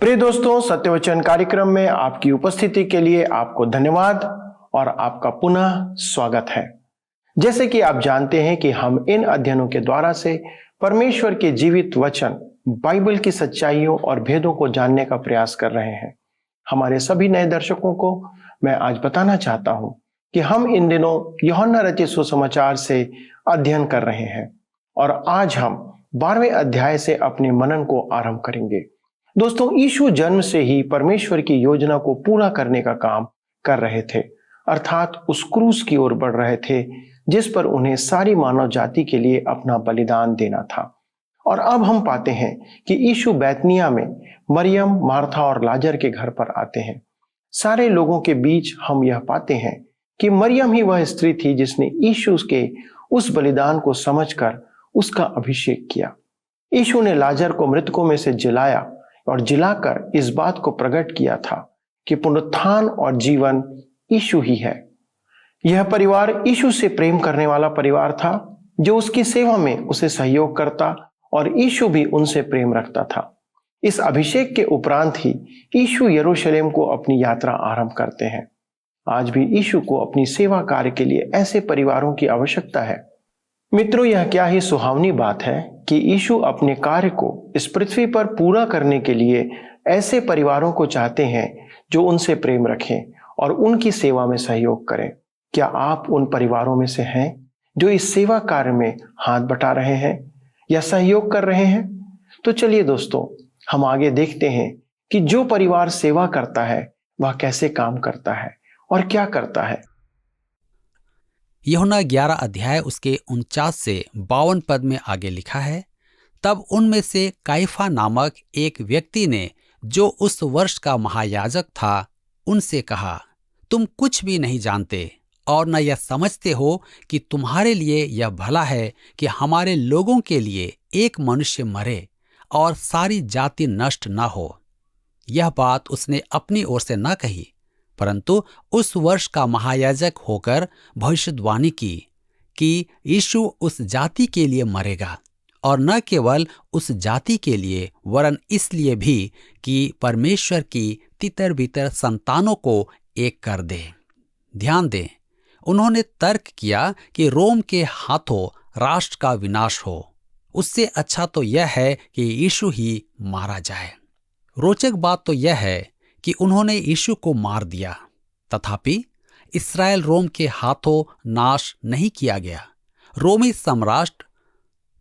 प्रिय दोस्तों, सत्यवचन कार्यक्रम में आपकी उपस्थिति के लिए आपको धन्यवाद और आपका पुनः स्वागत है। जैसे कि आप जानते हैं कि हम इन अध्ययनों के द्वारा से परमेश्वर के जीवित वचन बाइबल की सच्चाइयों और भेदों को जानने का प्रयास कर रहे हैं। हमारे सभी नए दर्शकों को मैं आज बताना चाहता हूं कि हम इन दिनों यूहन्ना रचित सुसमाचार से अध्ययन कर रहे हैं और आज हम 12वें अध्याय से अपने मनन को आरंभ करेंगे। दोस्तों, यीशु जन्म से ही परमेश्वर की योजना को पूरा करने का काम कर रहे थे, अर्थात उस क्रूस की ओर बढ़ रहे थे जिस पर उन्हें सारी मानव जाति के लिए अपना बलिदान देना था। और अब हम पाते हैं कि यीशु बैतनिया में मरियम, मार्था और लाजर के घर पर आते हैं। सारे लोगों के बीच हम यह पाते हैं कि मरियम ही वह स्त्री थी जिसने यीशु के उस बलिदान को समझकर उसका अभिषेक किया। यीशु ने लाजर को मृतकों में से जिलाया और जिलाकर इस बात को प्रकट किया था कि पुनरुत्थान और जीवन यीशु ही है। यह परिवार यीशु से प्रेम करने वाला परिवार था जो उसकी सेवा में उसे सहयोग करता और यीशु भी उनसे प्रेम रखता था। इस अभिषेक के उपरांत ही यीशु यरूशलेम को अपनी यात्रा आरंभ करते हैं। आज भी यीशु को अपनी सेवा कार्य के लिए ऐसे परिवारों की आवश्यकता है। मित्रों, यह क्या ही सुहावनी बात है कि यीशु अपने कार्य को इस पृथ्वी पर पूरा करने के लिए ऐसे परिवारों को चाहते हैं जो उनसे प्रेम रखें और उनकी सेवा में सहयोग करें। क्या आप उन परिवारों में से हैं जो इस सेवा कार्य में हाथ बटा रहे हैं या सहयोग कर रहे हैं? तो चलिए दोस्तों, हम आगे देखते हैं कि जो परिवार सेवा करता है वह कैसे काम करता है और क्या करता है। यूहन्ना 11 अध्याय उसके 49 से 52 पद में आगे लिखा है, तब उनमें से काइफा नामक एक व्यक्ति ने, जो उस वर्ष का महायाजक था, उनसे कहा, तुम कुछ भी नहीं जानते और न यह समझते हो कि तुम्हारे लिए यह भला है कि हमारे लोगों के लिए एक मनुष्य मरे और सारी जाति नष्ट न हो। यह बात उसने अपनी ओर से न कही, परंतु उस वर्ष का महायाजक होकर भविष्यवाणी की कि यीशु उस जाति के लिए मरेगा, और न केवल उस जाति के लिए वरन इसलिए भी कि परमेश्वर की तितर बितर संतानों को एक कर दे। ध्यान दें, उन्होंने तर्क किया कि रोम के हाथों राष्ट्र का विनाश हो, उससे अच्छा तो यह है कि यीशु ही मारा जाए। रोचक बात तो यह है कि उन्होंने यीशु को मार दिया, तथापि इस्राएल रोम के हाथों नाश नहीं किया गया। रोमी सम्राट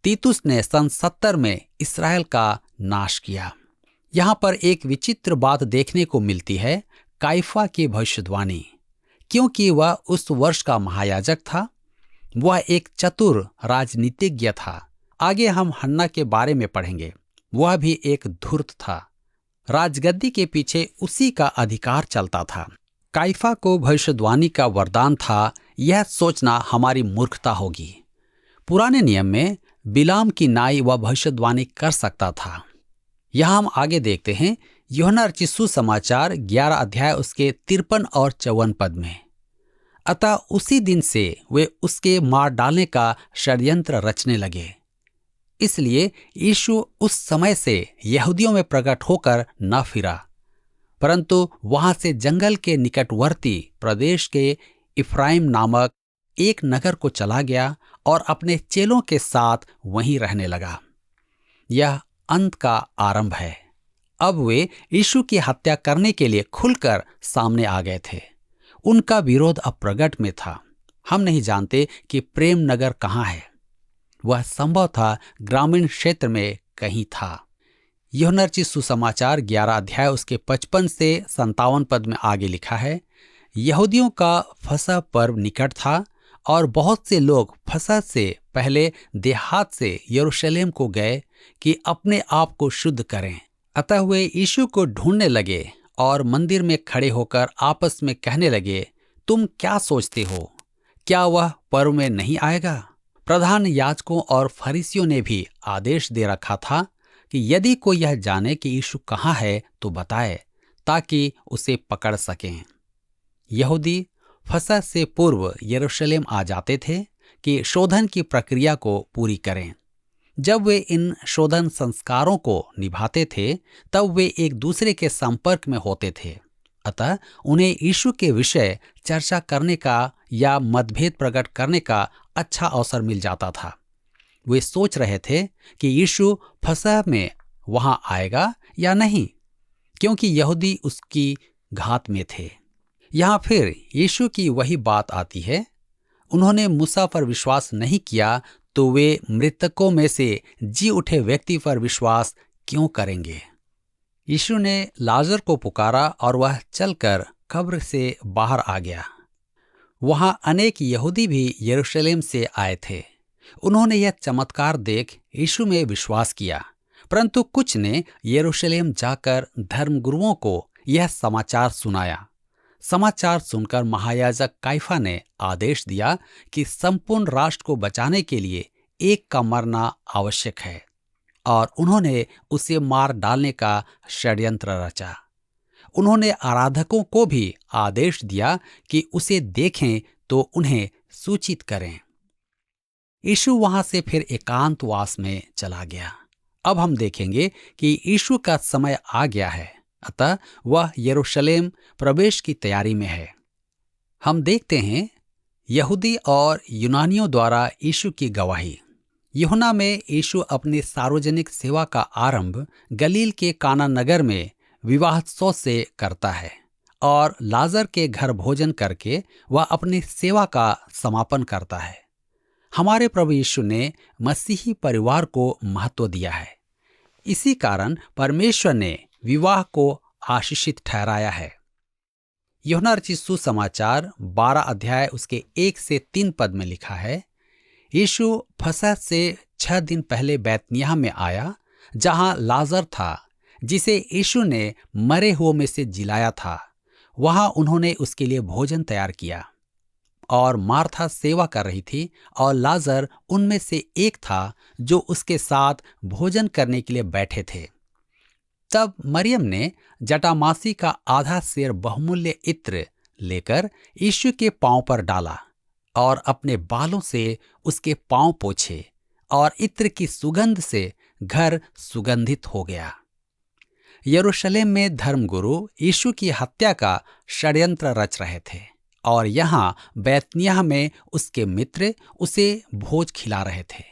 तीतुस ने सन 70 में इस्राएल का नाश किया। यहाँ पर एक विचित्र बात देखने को मिलती है, काइफा की भविष्यवाणी, क्योंकि वह उस वर्ष का महायाजक था। वह एक चतुर राजनीतिज्ञ था। आगे हम हन्ना के बारे में पढ़ेंगे। वह भी एक धूर्त था। राजगद्दी के पीछे उसी का अधिकार चलता था। काइफा को भविष्यवाणी का वरदान था, यह सोचना हमारी मूर्खता होगी। पुराने नियम में बिलाम की नाई वह भविष्यवाणी कर सकता था। यहां हम आगे देखते हैं यूहन्ना रचित सुसमाचार 11 अध्याय उसके 53 और 54 पद में, अतः उसी दिन से वे उसके मार डालने का षड्यंत्र रचने लगे। इसलिए यीशु उस समय से यहूदियों में प्रकट होकर न फिरा, परंतु वहां से जंगल के निकटवर्ती प्रदेश के इफ्राइम नामक एक नगर को चला गया और अपने चेलों के साथ वहीं रहने लगा। यह अंत का आरंभ है। अब वे यीशु की हत्या करने के लिए खुलकर सामने आ गए थे। उनका विरोध अब प्रकट में था। हम नहीं जानते कि प्रेम नगर कहाँ है। वह संभव था ग्रामीण क्षेत्र में कहीं था। यूहन्ना रचित सुसमाचार 11 अध्याय उसके 55 से 57 पद में आगे लिखा है, यहूदियों का फसह पर्व निकट था और बहुत से लोग फसह से पहले देहात से यरूशलेम को गए कि अपने आप को शुद्ध करें। अतः वे यीशु को ढूंढने लगे और मंदिर में खड़े होकर आपस में कहने लगे, तुम क्या सोचते हो, क्या वह पर्व में नहीं आएगा? प्रधान याजकों और फरीसियों ने भी आदेश दे रखा था कि यदि कोई यह जाने कि यीशु कहाँ है तो बताए, ताकि उसे पकड़ सकें। यहूदी फसह से पूर्व यरूशलेम आ जाते थे कि शोधन की प्रक्रिया को पूरी करें। जब वे इन शोधन संस्कारों को निभाते थे तब वे एक दूसरे के संपर्क में होते थे। अतः उन्हें यीशु के विषय चर्चा करने का या मतभेद प्रकट करने का अच्छा अवसर मिल जाता था। वे सोच रहे थे कि यीशु फसह में वहां आएगा या नहीं, क्योंकि यहूदी उसकी घात में थे। यहाँ फिर यीशु की वही बात आती है। उन्होंने मूसा पर विश्वास नहीं किया तो वे मृतकों में से जी उठे व्यक्ति पर विश्वास क्यों करेंगे? यीशु ने लाजर को पुकारा और वह चलकर कब्र से बाहर आ गया। वहां अनेक यहूदी भी यरूशलेम से आए थे। उन्होंने यह चमत्कार देख यीशु में विश्वास किया, परंतु कुछ ने यरूशलेम जाकर धर्मगुरुओं को यह समाचार सुनाया। समाचार सुनकर महायाजक काइफा ने आदेश दिया कि संपूर्ण राष्ट्र को बचाने के लिए एक का मरना आवश्यक है, और उन्होंने उसे मार डालने का षड्यंत्र रचा। उन्होंने आराधकों को भी आदेश दिया कि उसे देखें तो उन्हें सूचित करें। यीशु वहां से फिर एकांतवास में चला गया। अब हम देखेंगे कि यीशु का समय आ गया है, अतः वह यरूशलेम प्रवेश की तैयारी में है। हम देखते हैं यहूदी और यूनानियों द्वारा यीशु की गवाही। यूहन्ना में यीशु अपनी सार्वजनिक सेवा का आरंभ गलील के काना नगर में विवाहोत्सव से करता है, और लाजर के घर भोजन करके वह अपनी सेवा का समापन करता है। हमारे प्रभु यीशु ने मसीही परिवार को महत्व दिया है। इसी कारण परमेश्वर ने विवाह को आशीषित ठहराया है। यूहन्ना रचित सुसमाचार 12 अध्याय उसके 1 से 3 पद में लिखा है, यीशु फसह से 6 दिन पहले बैतनिय्याह में आया, जहां लाजर था जिसे यीशु ने मरे हुओं में से जिलाया था। वहां उन्होंने उसके लिए भोजन तैयार किया, और मार्था सेवा कर रही थी, और लाजर उनमें से एक था जो उसके साथ भोजन करने के लिए बैठे थे। तब मरियम ने जटामासी का आधा सेर बहुमूल्य इत्र लेकर यीशु के पांव पर डाला और अपने बालों से उसके पांव पोंछे, और इत्र की सुगंध से घर सुगंधित हो गया। यरूशलेम में धर्मगुरु यीशु की हत्या का षड्यंत्र रच रहे थे, और यहाँ बैतनिय्याह में उसके मित्र उसे भोज खिला रहे थे।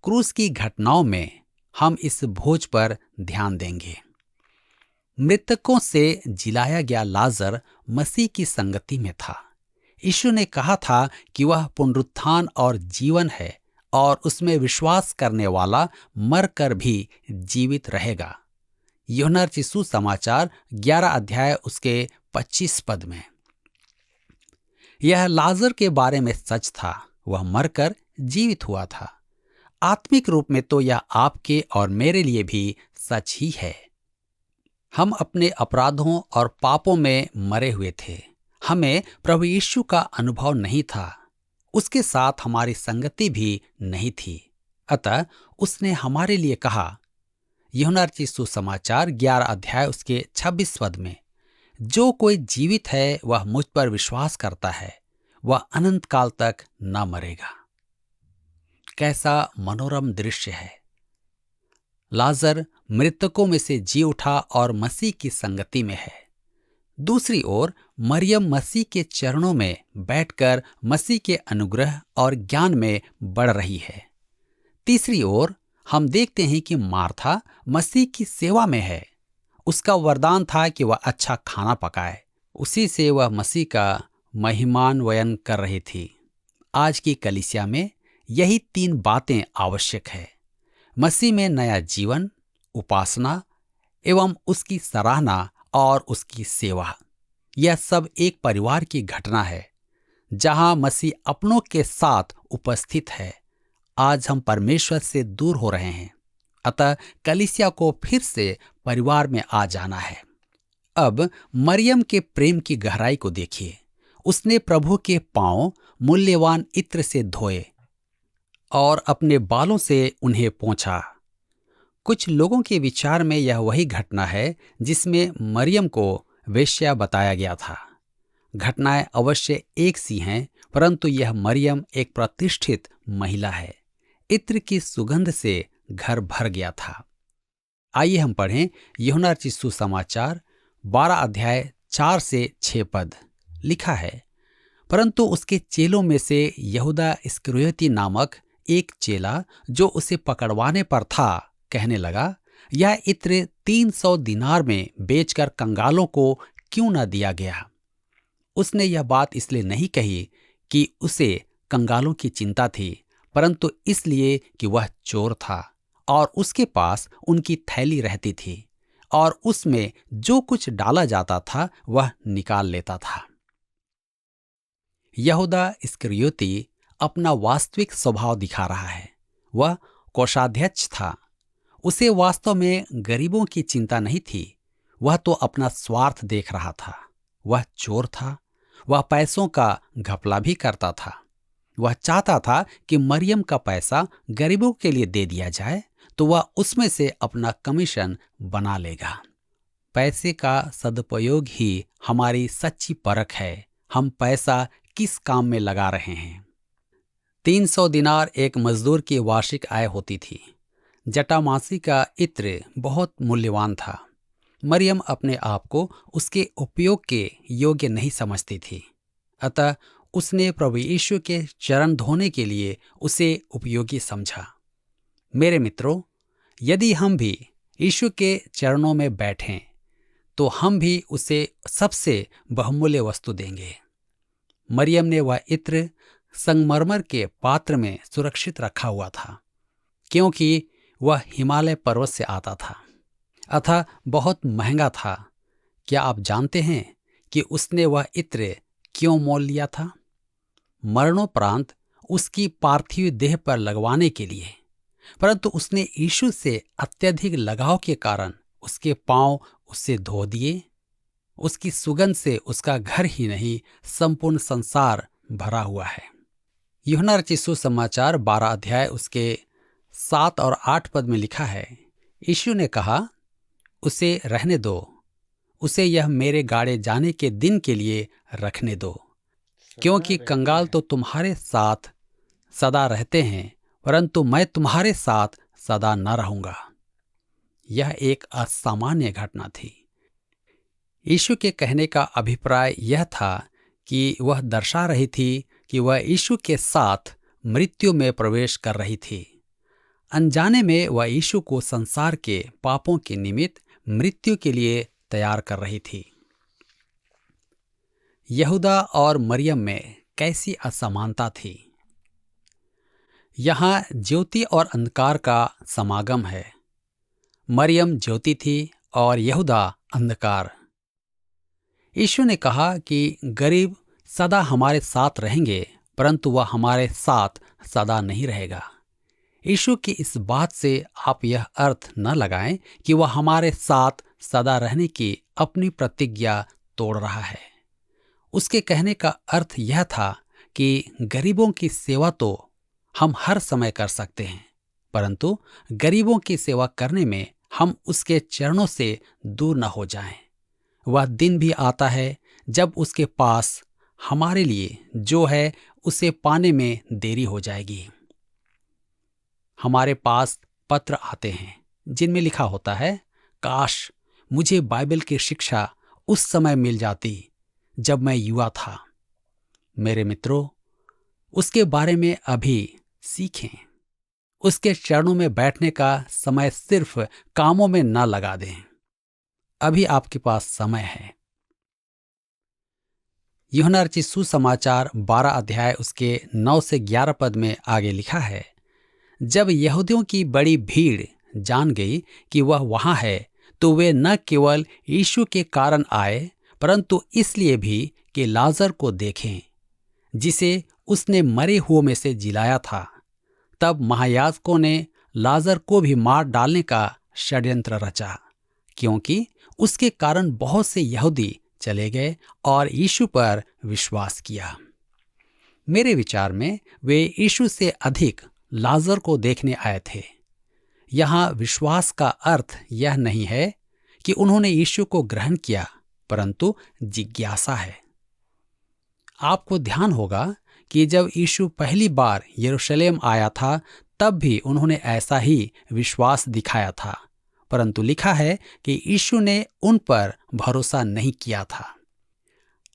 क्रूस की घटनाओं में हम इस भोज पर ध्यान देंगे। मृतकों से जिलाया गया लाजर मसीह की संगति में था। यीशु ने कहा था कि वह पुनरुत्थान और जीवन है, और उसमें विश्वास करने वाला मरकर भी जीवित रहेगा। यूहन्ना रचित सुसमाचार 11 अध्याय उसके 25 पद में। यह लाजर के बारे में सच था, वह मरकर जीवित हुआ था। आत्मिक रूप में तो यह आपके और मेरे लिए भी सच ही है। हम अपने अपराधों और पापों में मरे हुए थे। हमें प्रभु यीशु का अनुभव नहीं था, उसके साथ हमारी संगति भी नहीं थी। अतः उसने हमारे लिए कहा, यूहन्ना रचित सुसमाचार 11 अध्याय उसके 26 पद में, जो कोई जीवित है वह मुझ पर विश्वास करता है, वह अनंत काल तक न मरेगा। कैसा मनोरम दृश्य है। लाजर मृतकों में से जी उठा और मसीह की संगति में है। दूसरी ओर मरियम मसीह के चरणों में बैठकर मसीह के अनुग्रह और ज्ञान में बढ़ रही है। तीसरी ओर हम देखते हैं कि मार्था मसीह की सेवा में है। उसका वरदान था कि वह अच्छा खाना पकाए, उसी से वह मसीह का महिमान्वयन कर रही थी। आज की कलीसिया में यही 3 बातें आवश्यक है: मसीह में नया जीवन, उपासना एवं उसकी सराहना और उसकी सेवा। यह सब एक परिवार की घटना है जहां मसीह अपनों के साथ उपस्थित है। आज हम परमेश्वर से दूर हो रहे हैं, अतः कलीसिया को फिर से परिवार में आ जाना है। अब मरियम के प्रेम की गहराई को देखिए। उसने प्रभु के पांव मूल्यवान इत्र से धोए और अपने बालों से उन्हें पोंछा। कुछ लोगों के विचार में यह वही घटना है जिसमें मरियम को वेश्या बताया गया था। घटनाएं अवश्य एक सी हैं, परंतु यह मरियम एक प्रतिष्ठित महिला है, इत्र की सुगंध से घर भर गया था। आइए हम पढ़ें यूहन्ना रचित सुसमाचार 12 अध्याय 4 से 6 पद। लिखा है, परंतु उसके चेलों में से यहूदा इस्करियोती नामक एक चेला जो उसे पकड़वाने पर था, कहने लगा, यह इत्र 300 दिनार में बेचकर कंगालों को क्यों न दिया गया। उसने यह बात इसलिए नहीं कही कि उसे कंगालों की चिंता थी, परंतु इसलिए कि वह चोर था और उसके पास उनकी थैली रहती थी और उसमें जो कुछ डाला जाता था वह निकाल लेता था। यहूदा इस्करियोती अपना वास्तविक स्वभाव दिखा रहा है। वह कोषाध्यक्ष था। उसे वास्तव में गरीबों की चिंता नहीं थी। वह तो अपना स्वार्थ देख रहा था। वह चोर था। वह पैसों का घपला भी करता था। वह चाहता था कि मरियम का पैसा गरीबों के लिए दे दिया जाए तो वह उसमें से अपना कमीशन बना लेगा। पैसे का सदुपयोग ही हमारी सच्ची परख है। हम पैसा किस काम में लगा रहे हैं। 300 दिनार एक मजदूर की वार्षिक आय होती थी। जटामासी का इत्र बहुत मूल्यवान था। मरियम अपने आप को उसके उपयोग के योग्य नहीं समझती थी, अतः उसने प्रभु यीशु के चरण धोने के लिए उसे उपयोगी समझा। मेरे मित्रों, यदि हम भी यीशु के चरणों में बैठें तो हम भी उसे सबसे बहुमूल्य वस्तु देंगे। मरियम ने वह इत्र संगमरमर के पात्र में सुरक्षित रखा हुआ था, क्योंकि वह हिमालय पर्वत से आता था, अतः बहुत महंगा था। क्या आप जानते हैं कि उसने वह इत्र क्यों मोल लिया था? मरणोपरांत उसकी पार्थिव देह पर लगवाने के लिए। परंतु उसने यीशु से अत्यधिक लगाव के कारण उसके पांव उससे धो दिए। उसकी सुगंध से उसका घर ही नहीं, संपूर्ण संसार भरा हुआ है। यूहन्ना रचित सुसमाचार 12 अध्याय उसके 7 और 8 पद में लिखा है, यीशु ने कहा, उसे रहने दो, उसे यह मेरे गाड़े जाने के दिन के लिए रखने दो, क्योंकि कंगाल तो तुम्हारे साथ सदा रहते हैं, परंतु मैं तुम्हारे साथ सदा न रहूंगा। यह एक असामान्य घटना थी। यीशु के कहने का अभिप्राय यह था कि वह दर्शा रही थी कि वह यीशु के साथ मृत्यु में प्रवेश कर रही थी। अनजाने में वह यीशु को संसार के पापों के निमित्त मृत्यु के लिए तैयार कर रही थी। यहूदा और मरियम में कैसी असमानता थी। यहाँ ज्योति और अंधकार का समागम है। मरियम ज्योति थी और यहूदा अंधकार। यीशु ने कहा कि गरीब सदा हमारे साथ रहेंगे, परंतु वह हमारे साथ सदा नहीं रहेगा। यीशु की इस बात से आप यह अर्थ न लगाएं कि वह हमारे साथ सदा रहने की अपनी प्रतिज्ञा तोड़ रहा है। उसके कहने का अर्थ यह था कि गरीबों की सेवा तो हम हर समय कर सकते हैं, परंतु गरीबों की सेवा करने में हम उसके चरणों से दूर न हो जाएं। वह दिन भी आता है जब उसके पास हमारे लिए जो है उसे पाने में देरी हो जाएगी। हमारे पास पत्र आते हैं जिनमें लिखा होता है, काश मुझे बाइबल की शिक्षा उस समय मिल जाती जब मैं युवा था। मेरे मित्रों, उसके बारे में अभी सीखें। उसके चरणों में बैठने का समय सिर्फ कामों में न लगा दें। अभी आपके पास समय है। यूहन्ना रचित सुसमाचार 12 अध्याय उसके 9 से 11 पद में आगे लिखा है, जब यहूदियों की बड़ी भीड़ जान गई कि वह वहां है, तो वे न केवल यीशु के कारण आए, परंतु इसलिए भी कि लाजर को देखें, जिसे उसने मरे हुओं में से जिलाया था। तब महायाजकों ने लाजर को भी मार डालने का षड्यंत्र रचा, क्योंकि उसके कारण बहुत से यहूदी चले गए और यीशु पर विश्वास किया। मेरे विचार में वे यीशु से अधिक लाजर को देखने आए थे। यहाँ विश्वास का अर्थ यह नहीं है कि उन्होंने यीशु को ग्रहण किया, परंतु जिज्ञासा है। आपको ध्यान होगा कि जब यीशु पहली बार यरूशलेम आया था तब भी उन्होंने ऐसा ही विश्वास दिखाया था, परंतु लिखा है कि यीशु ने उन पर भरोसा नहीं किया था।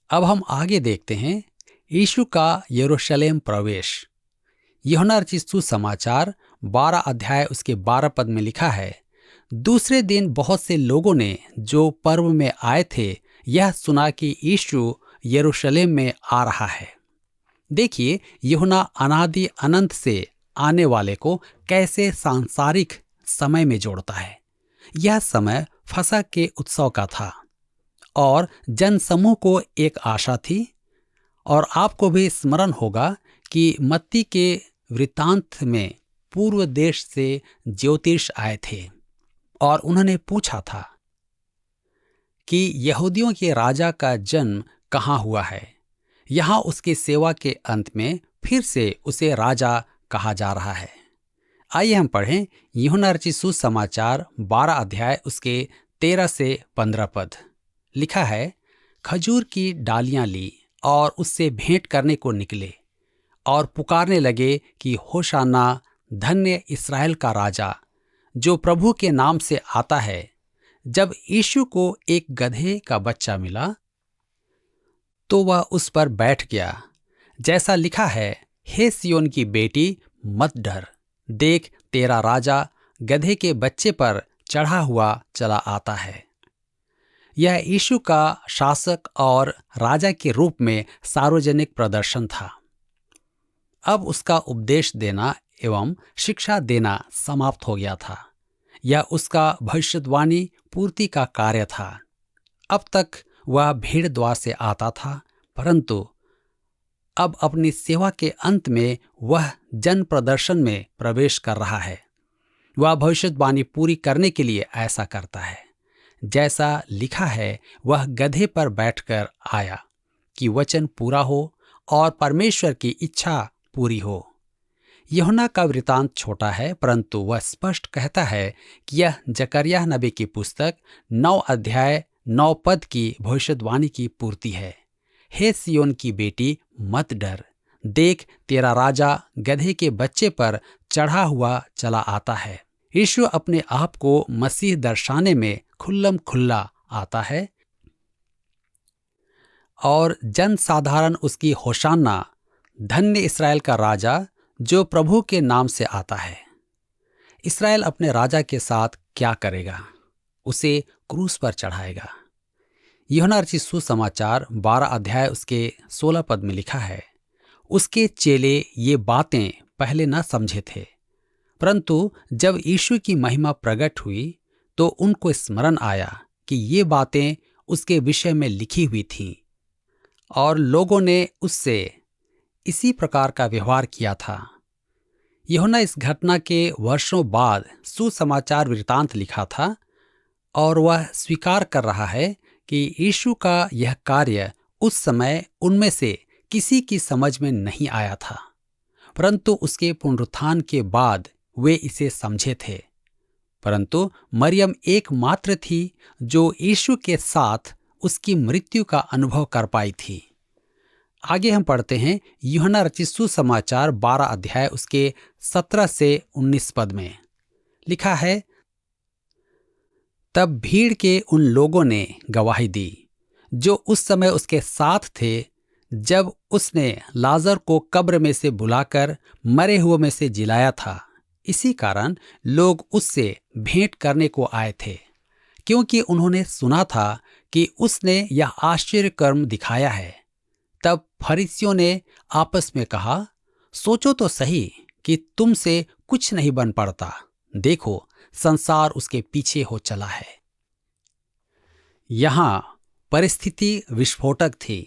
अब हम आगे देखते हैं यीशु का यरूशलेम प्रवेश। यूहन्ना रचित सुसमाचार 12 अध्याय उसके 12 पद में लिखा है, दूसरे दिन बहुत से लोगों ने जो पर्व में आए थे यह सुना कि यीशु यरूशलेम में आ रहा है। देखिए यूहन्ना अनादि अनंत से आने वाले को कैसे सांसारिक समय में जोड़ता है। यह समय फसह के उत्सव का था और जनसमूह को एक आशा थी। और आपको भी स्मरण होगा कि मत्ती के वृत्तांत में पूर्व देश से ज्योतिष आए थे और उन्होंने पूछा था कि यहूदियों के राजा का जन्म कहाँ हुआ है। यहाँ उसकी सेवा के अंत में फिर से उसे राजा कहा जा रहा है। आइए हम पढ़ें यूहन्ना रचित सुसमाचार 12 अध्याय उसके 13 से 15 पद। लिखा है, खजूर की डालियां ली और उससे भेंट करने को निकले और पुकारने लगे कि होशाना, धन्य इस्राएल का राजा जो प्रभु के नाम से आता है। जब यीशु को एक गधे का बच्चा मिला तो वह उस पर बैठ गया, जैसा लिखा है, हे सियोन की बेटी मत डर, देख तेरा राजा गधे के बच्चे पर चढ़ा हुआ चला आता है। यह यीशु का शासक और राजा के रूप में सार्वजनिक प्रदर्शन था। अब उसका उपदेश देना एवं शिक्षा देना समाप्त हो गया था। यह उसका भविष्यवाणी पूर्ति का कार्य था। अब तक वह भीड़ द्वार से आता था, परंतु अब अपनी सेवा के अंत में वह जन प्रदर्शन में प्रवेश कर रहा है। वह भविष्यवाणी पूरी करने के लिए ऐसा करता है। जैसा लिखा है, वह गधे पर बैठकर आया कि वचन पूरा हो और परमेश्वर की इच्छा पूरी हो। यूहन्ना का वृतांत छोटा है, परंतु वह स्पष्ट कहता है कि यह जकरिया नबी की पुस्तक 9 अध्याय 9 पद की भविष्यवाणी की पूर्ति है। हे सियोन की बेटी मत डर, देख तेरा राजा गधे के बच्चे पर चढ़ा हुआ चला आता है। यीशु अपने आप को मसीह दर्शाने में खुल्लम खुल्ला आता है और जन साधारण उसकी होशाना, धन्य इस्राएल का राजा जो प्रभु के नाम से आता है। इस्राएल अपने राजा के साथ क्या करेगा? उसे क्रूस पर चढ़ाएगा। यूहन्ना रचित सुसमाचार 12 अध्याय उसके 16 पद में लिखा है, उसके चेले ये बातें पहले न समझे थे, परंतु जब यीशु की महिमा प्रकट हुई तो उनको स्मरण आया कि ये बातें उसके विषय में लिखी हुई थीं और लोगों ने उससे इसी प्रकार का व्यवहार किया था। यूहन्ना इस घटना के वर्षों बाद सुसमाचार वृत्तांत लिखा था और वह स्वीकार कर रहा है कि यीशु का यह कार्य उस समय उनमें से किसी की समझ में नहीं आया था, परंतु उसके पुनरुत्थान के बाद वे इसे समझे थे। परंतु मरियम एकमात्र थी जो यीशु के साथ उसकी मृत्यु का अनुभव कर पाई थी। आगे हम पढ़ते हैं यूहन्ना रचित सुसमाचार 12 अध्याय उसके 17 से 19 पद में लिखा है, तब भीड़ के उन लोगों ने गवाही दी जो उस समय उसके साथ थे, जब उसने लाजर को कब्र में से बुलाकर मरे हुए में से जिलाया था। इसी कारण लोग उससे भेंट करने को आए थे, क्योंकि उन्होंने सुना था कि उसने यह आश्चर्य कर्म दिखाया है। तब फरीसियों ने आपस में कहा, सोचो तो सही कि तुमसे कुछ नहीं बन पड़ता। देखो, संसार उसके पीछे हो चला है। यहां परिस्थिति विस्फोटक थी,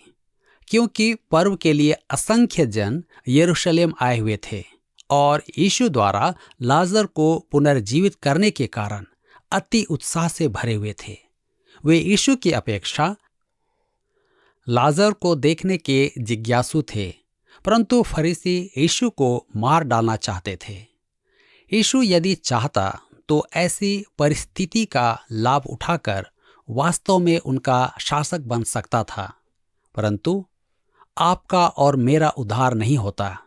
क्योंकि पर्व के लिए असंख्य जन यरूशलेम आए हुए थे और यीशु द्वारा लाजर को पुनर्जीवित करने के कारण अति उत्साह से भरे हुए थे। वे यीशु की अपेक्षा लाजर को देखने के जिज्ञासु थे, परंतु फरीसी यीशु को मार डालना चाहते थे। यीशु यदि चाहता तो ऐसी परिस्थिति का लाभ उठाकर वास्तव में उनका शासक बन सकता था, परंतु आपका और मेरा उद्धार नहीं होता।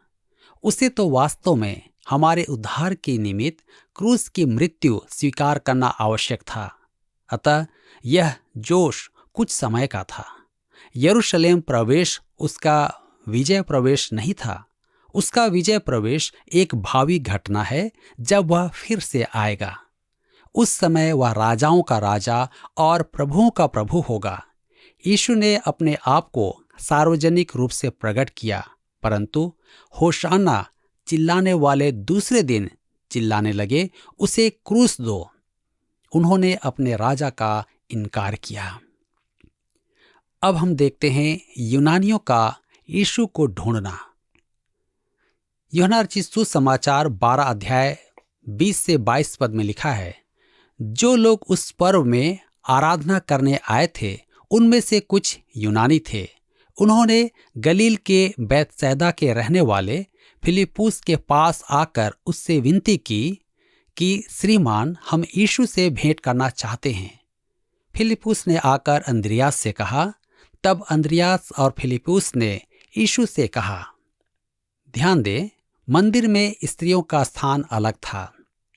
उसे तो वास्तव में हमारे उद्धार के निमित्त क्रूस की मृत्यु स्वीकार करना आवश्यक था। अतः यह जोश कुछ समय का था। यरूशलेम प्रवेश उसका विजय प्रवेश नहीं था। उसका विजय प्रवेश एक भावी घटना है जब वह फिर से आएगा। उस समय वह राजाओं का राजा और प्रभुओं का प्रभु होगा। यीशु ने अपने आप को सार्वजनिक रूप से प्रकट किया, परंतु होशाना चिल्लाने वाले दूसरे दिन चिल्लाने लगे, उसे क्रूस दो। उन्होंने अपने राजा का इनकार किया। अब हम देखते हैं यूनानियों का यीशु को ढूंढना। यूहन्ना रचित सुसमाचार 12 अध्याय 20 से 22 पद में लिखा है, जो लोग उस पर्व में आराधना करने आए थे उनमें से कुछ यूनानी थे। उन्होंने गलील के बैतसैदा के रहने वाले फिलिप्पुस के पास आकर उससे विनती की कि श्रीमान, हम यीशु से भेंट करना चाहते हैं। फिलिप्पुस ने आकर अंद्रियास से कहा। तब अंद्रियास और फिलिप्पुस ने यीशु से कहा। ध्यान दे, मंदिर में स्त्रियों का स्थान अलग था।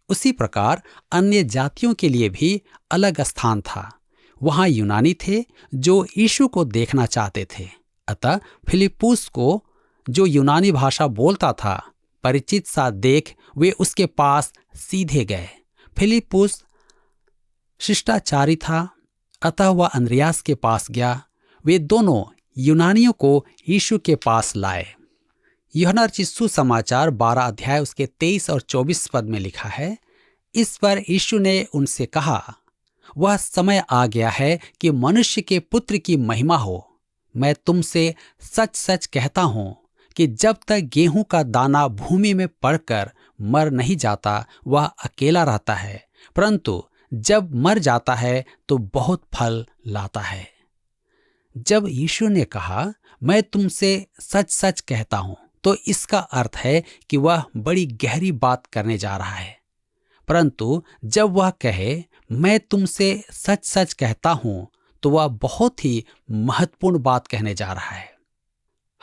उसी प्रकार अन्य जातियों के लिए भी अलग स्थान था। वहां यूनानी थे जो यीशु को देखना चाहते थे। अतः फिलिप्पुस को, जो यूनानी भाषा बोलता था, परिचित सा देख वे उसके पास सीधे गए। फिलिप्पुस शिष्टाचारी था, अतः वह अंद्रियास के पास गया। वे दोनों यूनानियों को यीशु के पास लाए। यूहन्ना रचित सुसमाचार 12 अध्याय उसके 23 और 24 पद में लिखा है, इस पर यीशु ने उनसे कहा, वह समय आ गया है कि मनुष्य के पुत्र की महिमा हो। मैं तुमसे सच सच कहता हूं कि जब तक गेहूं का दाना भूमि में पड़कर मर नहीं जाता, वह अकेला रहता है, परंतु जब मर जाता है तो बहुत फल लाता है। जब यीशु ने कहा, मैं तुमसे सच सच कहता हूं, तो इसका अर्थ है कि वह बड़ी गहरी बात करने जा रहा है। परंतु जब वह कहे, मैं तुमसे सच सच कहता हूं, तो वह बहुत ही महत्वपूर्ण बात कहने जा रहा है।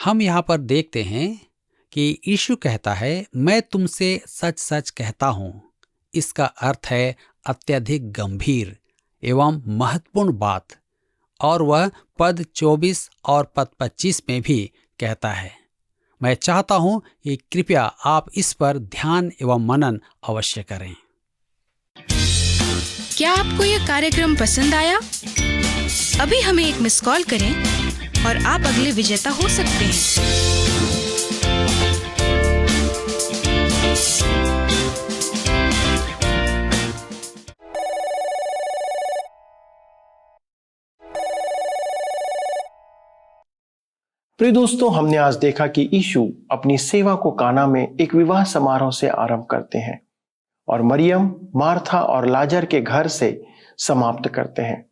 हम यहाँ पर देखते हैं कि यीशु कहता है, मैं तुमसे सच सच कहता हूं। इसका अर्थ है अत्यधिक गंभीर एवं महत्वपूर्ण बात। और वह पद 24 और पद 25 में भी कहता है। मैं चाहता हूं कि कृपया आप इस पर ध्यान एवं मनन अवश्य करें। क्या आपको यह कार्यक्रम पसंद आया? अभी हमें एक मिस कॉल करें और आप अगले विजेता हो सकते हैं। प्रिय दोस्तों, हमने आज देखा कि यीशु अपनी सेवा को काना में एक विवाह समारोह से आरंभ करते हैं और मरियम, मार्था और लाजर के घर से समाप्त करते हैं।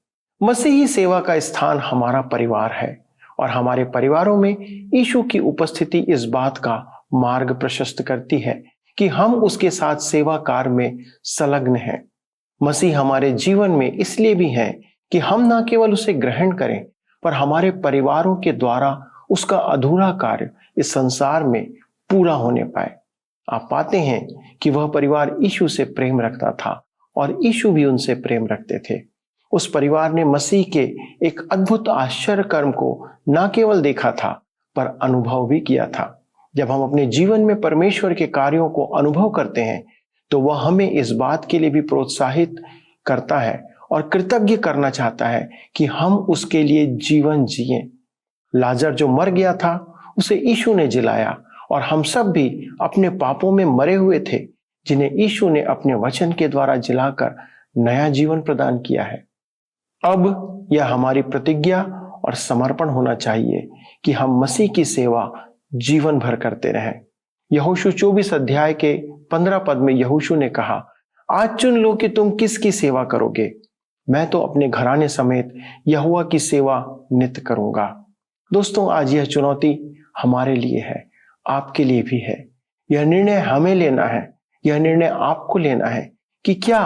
मसीही सेवा का स्थान हमारा परिवार है और हमारे परिवारों में यीशु की उपस्थिति इस बात का मार्ग प्रशस्त करती है कि हम उसके साथ सेवा कार्य में संलग्न हैं। मसीह हमारे जीवन में इसलिए भी है कि हम न केवल उसे ग्रहण करें, पर हमारे परिवारों के द्वारा उसका अधूरा कार्य इस संसार में पूरा होने पाए। आप पाते हैं कि वह परिवार यीशु से प्रेम रखता था और यीशु भी उनसे प्रेम रखते थे। उस परिवार ने मसीह के एक अद्भुत आश्चर्य कर्म को न केवल देखा था, पर अनुभव भी किया था। जब हम अपने जीवन में परमेश्वर के कार्यों को अनुभव करते हैं, तो वह हमें इस बात के लिए भी प्रोत्साहित करता है और कृतज्ञ करना चाहता है कि हम उसके लिए जीवन जिएं। लाजर जो मर गया था, उसे यीशु ने जिलाया और हम सब भी अपने पापों में मरे हुए थे, जिन्हें यीशु ने अपने वचन के द्वारा जिलाकर नया जीवन प्रदान किया है। अब यह हमारी प्रतिज्ञा और समर्पण होना चाहिए कि हम मसीह की सेवा जीवन भर करते रहें। यहोशू 24 अध्याय के 15 पद में यहोशू ने कहा, आज चुन लो कि तुम किसकी सेवा करोगे। मैं तो अपने घराने समेत यहोवा की सेवा नित्य करूंगा। दोस्तों, आज यह चुनौती हमारे लिए है, आपके लिए भी है। यह निर्णय हमें लेना है, यह निर्णय आपको लेना है कि क्या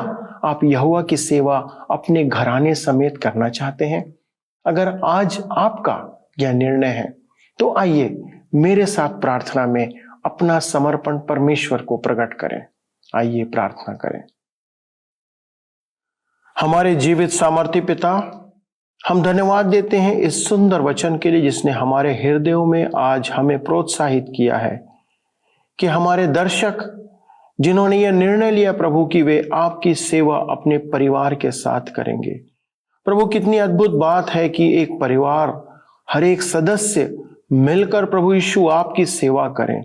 आप यहोवा की सेवा अपने घराने समेत करना चाहते हैं। अगर आज आपका यह निर्णय है, तो आइए मेरे साथ प्रार्थना में अपना समर्पण परमेश्वर को प्रकट करें। आइए प्रार्थना करें। हमारे जीवित सामर्थी पिता, हम धन्यवाद देते हैं इस सुंदर वचन के लिए जिसने हमारे हृदयों में आज हमें प्रोत्साहित किया है कि हमारे दर्शक जिन्होंने यह निर्णय लिया प्रभु कि वे आपकी सेवा अपने परिवार के साथ करेंगे। प्रभु, कितनी अद्भुत बात है कि एक परिवार, हर एक सदस्य मिलकर प्रभु यीशु आपकी सेवा करें।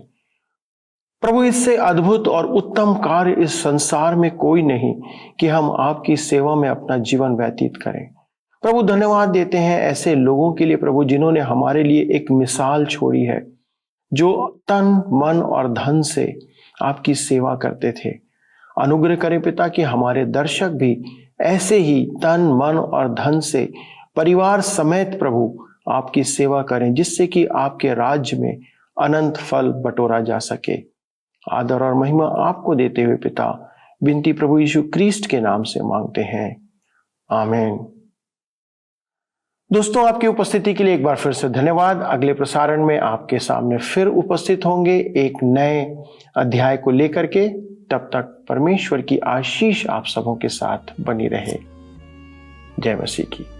प्रभु, इससे अद्भुत और उत्तम कार्य इस संसार में कोई नहीं कि हम आपकी सेवा में अपना जीवन व्यतीत करें। प्रभु, धन्यवाद देते हैं ऐसे लोगों के लिए प्रभु जिन्होंने हमारे लिए एक मिसाल छोड़ी है, जो तन मन और धन से आपकी सेवा करते थे। अनुग्रह करें पिता कि हमारे दर्शक भी ऐसे ही तन मन और धन से परिवार समेत प्रभु आपकी सेवा करें, जिससे कि आपके राज्य में अनंत फल बटोरा जा सके। आदर और महिमा आपको देते हुए पिता, विनती प्रभु यीशु क्रिस्ट के नाम से मांगते हैं, आमीन। दोस्तों, आपकी उपस्थिति के लिए एक बार फिर से धन्यवाद। अगले प्रसारण में आपके सामने फिर उपस्थित होंगे एक नए अध्याय को लेकर के। तब तक परमेश्वर की आशीष आप सबों के साथ बनी रहे। जय मसीह की।